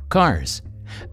Cars.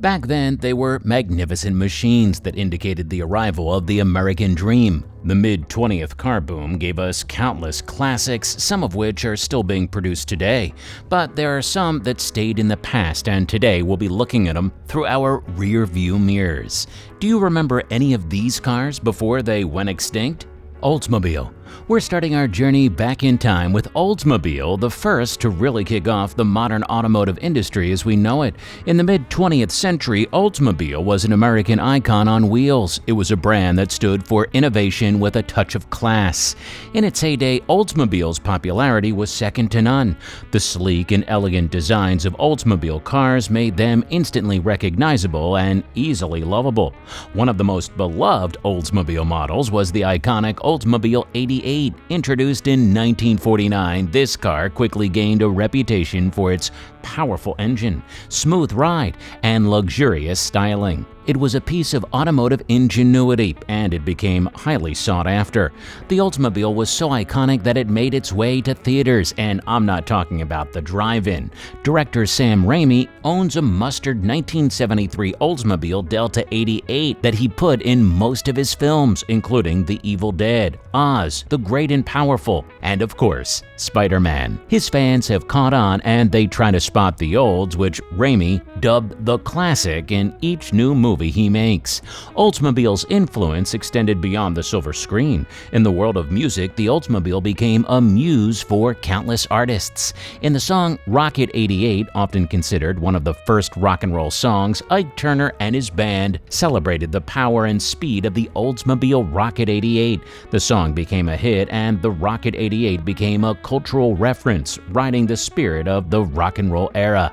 Back then, they were magnificent machines that indicated the arrival of the American dream. The mid-20th car boom gave us countless classics, some of which are still being produced today. But there are some that stayed in the past, and today we'll be looking at them through our rear-view mirrors. Do you remember any of these cars before they went extinct? Oldsmobile. We're starting our journey back in time with Oldsmobile, the first to really kick off the modern automotive industry as we know it. In the mid-20th century, Oldsmobile was an American icon on wheels. It was a brand that stood for innovation with a touch of class. In its heyday, Oldsmobile's popularity was second to none. The sleek and elegant designs of Oldsmobile cars made them instantly recognizable and easily lovable. One of the most beloved Oldsmobile models was the iconic Oldsmobile 88. Introduced in 1949, this car quickly gained a reputation for its powerful engine, smooth ride, and luxurious styling. It was a piece of automotive ingenuity, and it became highly sought after. The Oldsmobile was so iconic that it made its way to theaters, and I'm not talking about the drive-in. Director Sam Raimi owns a mustard 1973 Oldsmobile Delta 88 that he put in most of his films, including The Evil Dead, Oz, The Great and Powerful, and of course, Spider-Man. His fans have caught on, and they try to spot the olds, which Raimi dubbed the classic in each new movie he makes. Oldsmobile's influence extended beyond the silver screen. In the world of music, the Oldsmobile became a muse for countless artists. In the song Rocket 88, often considered one of the first rock and roll songs, Ike Turner and his band celebrated the power and speed of the Oldsmobile Rocket 88. The song became a hit, and the Rocket 88 became a cultural reference, riding the spirit of the rock and roll era.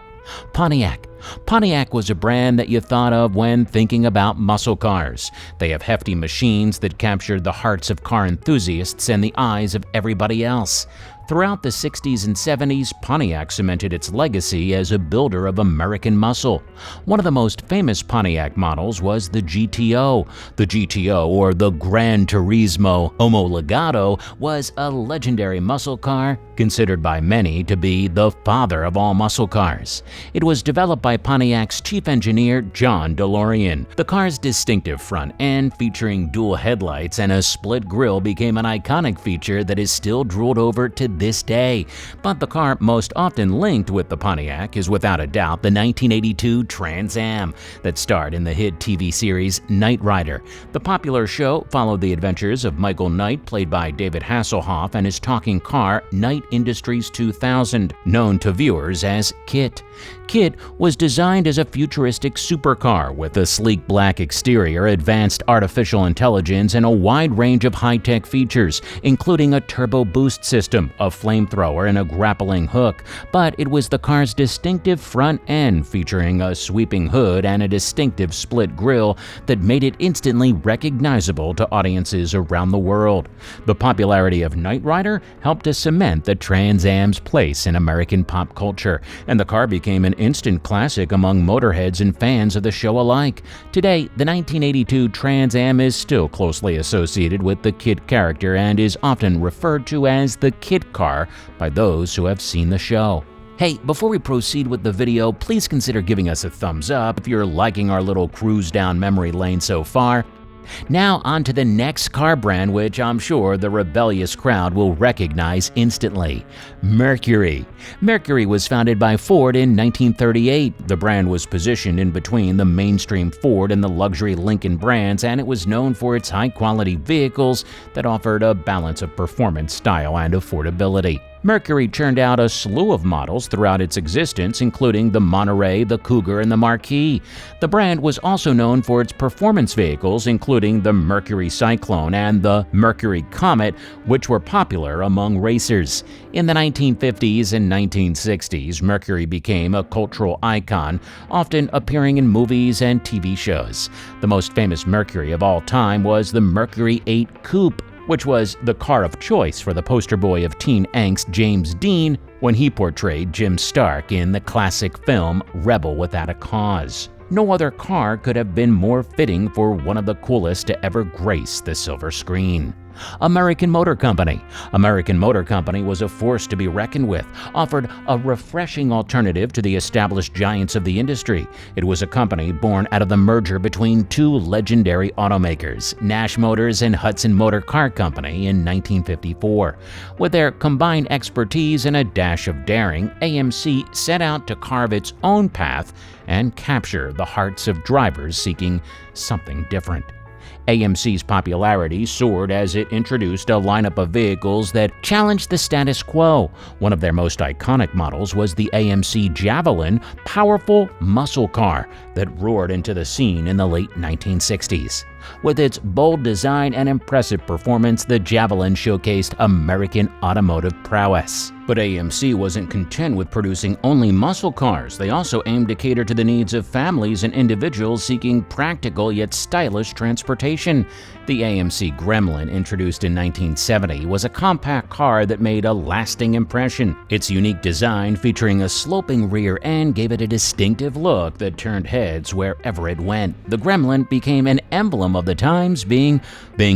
Pontiac. Pontiac was a brand that you thought of when thinking about muscle cars. They have hefty machines that captured the hearts of car enthusiasts and the eyes of everybody else. Throughout the 60s and 70s, Pontiac cemented its legacy as a builder of American muscle. One of the most famous Pontiac models was the GTO. The GTO, or the Gran Turismo Omologato, was a legendary muscle car considered by many to be the father of all muscle cars. It was developed by Pontiac's chief engineer, John DeLorean. The car's distinctive front end, featuring dual headlights and a split grille, became an iconic feature that is still drooled over to this day. But the car most often linked with the Pontiac is without a doubt the 1982 Trans Am that starred in the hit TV series Knight Rider. The popular show followed the adventures of Michael Knight, played by David Hasselhoff, and his talking car, Knight Industries 2000, known to viewers as KITT. KITT was designed as a futuristic supercar with a sleek black exterior, advanced artificial intelligence, and a wide range of high-tech features, including a turbo boost system, a flamethrower, and a grappling hook. But it was the car's distinctive front end, featuring a sweeping hood and a distinctive split grille, that made it instantly recognizable to audiences around the world. The popularity of Knight Rider helped to cement the Trans Am's place in American pop culture, and the car became an instant classic among motorheads and fans of the show alike. Today, the 1982 Trans Am is still closely associated with the KITT character and is often referred to as the KITT car by those who have seen the show. Hey, before we proceed with the video, please consider giving us a thumbs up if you're liking our little cruise down memory lane so far. Now on to the next car brand, which I'm sure the rebellious crowd will recognize instantly. Mercury. Mercury was founded by Ford in 1938. The brand was positioned in between the mainstream Ford and the luxury Lincoln brands, and it was known for its high-quality vehicles that offered a balance of performance, style, and affordability. Mercury churned out a slew of models throughout its existence, including the Monterey, the Cougar, and the Marquis. The brand was also known for its performance vehicles, including the Mercury Cyclone and the Mercury Comet, which were popular among racers. In the 1950s and 1960s, Mercury became a cultural icon, often appearing in movies and TV shows. The most famous Mercury of all time was the Mercury 8 Coupe, which was the car of choice for the poster boy of teen angst James Dean when he portrayed Jim Stark in the classic film Rebel Without a Cause. No other car could have been more fitting for one of the coolest to ever grace the silver screen. American Motor Company. American Motor Company was a force to be reckoned with, offered a refreshing alternative to the established giants of the industry. It was a company born out of the merger between two legendary automakers, Nash Motors and Hudson Motor Car Company, in 1954. With their combined expertise and a dash of daring, AMC set out to carve its own path and capture the hearts of drivers seeking something different. AMC's popularity soared as it introduced a lineup of vehicles that challenged the status quo. One of their most iconic models was the AMC Javelin, powerful muscle car that roared into the scene in the late 1960s. With its bold design and impressive performance, the Javelin showcased American automotive prowess. But AMC wasn't content with producing only muscle cars. They also aimed to cater to the needs of families and individuals seeking practical yet stylish transportation. The AMC Gremlin, introduced in 1970, was a compact car that made a lasting impression. Its unique design, featuring a sloping rear end, gave it a distinctive look that turned heads wherever it went. The Gremlin became an emblem of the times, being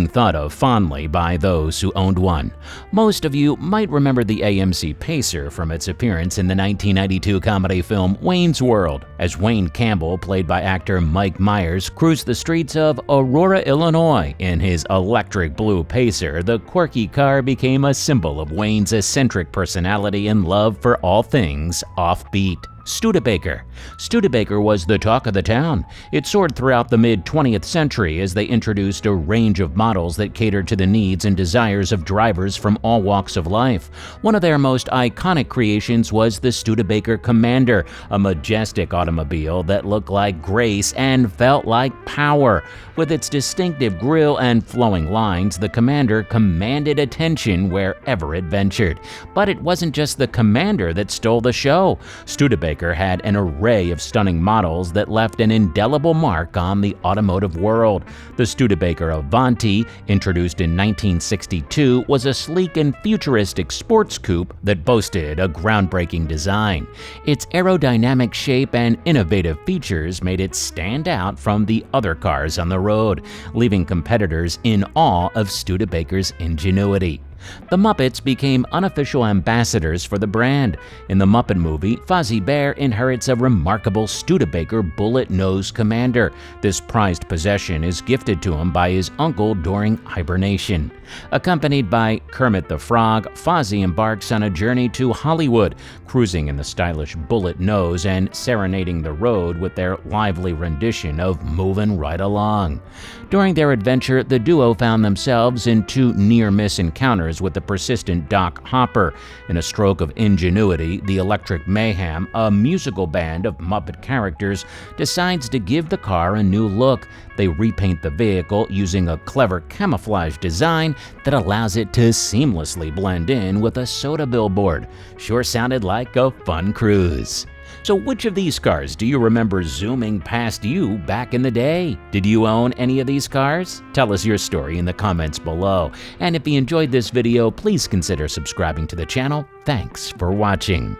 thought of fondly by those who owned one. Most of you might remember the AMC Pacer from its appearance in the 1992 comedy film Wayne's World, as Wayne Campbell, played by actor Mike Myers, cruised the streets of Aurora, Illinois. In his electric blue Pacer, the quirky car became a symbol of Wayne's eccentric personality and love for all things offbeat. Studebaker. Studebaker was the talk of the town. It soared throughout the mid-20th century as they introduced a range of models that catered to the needs and desires of drivers from all walks of life. One of their most iconic creations was the Studebaker Commander, a majestic automobile that looked like grace and felt like power. With its distinctive grille and flowing lines, the Commander commanded attention wherever it ventured. But it wasn't just the Commander that stole the show. Studebaker had an array of stunning models that left an indelible mark on the automotive world. The Studebaker Avanti, introduced in 1962, was a sleek and futuristic sports coupe that boasted a groundbreaking design. Its aerodynamic shape and innovative features made it stand out from the other cars on the road, leaving competitors in awe of Studebaker's ingenuity. The Muppets became unofficial ambassadors for the brand. In the Muppet movie, Fozzie Bear inherits a remarkable Studebaker bullet-nosed Commander. This prized possession is gifted to him by his uncle during hibernation. Accompanied by Kermit the Frog, Fozzie embarks on a journey to Hollywood, cruising in the stylish bullet nose and serenading the road with their lively rendition of Movin' Right Along. During their adventure, the duo found themselves in two near-miss encounters with the persistent Doc Hopper. In a stroke of ingenuity, the Electric Mayhem, a musical band of Muppet characters, decides to give the car a new look. They repaint the vehicle using a clever camouflage design that allows it to seamlessly blend in with a soda billboard. Sure sounded like a fun cruise. So which of these cars do you remember zooming past you back in the day? Did you own any of these cars? Tell us your story in the comments below. And if you enjoyed this video, please consider subscribing to the channel. Thanks for watching.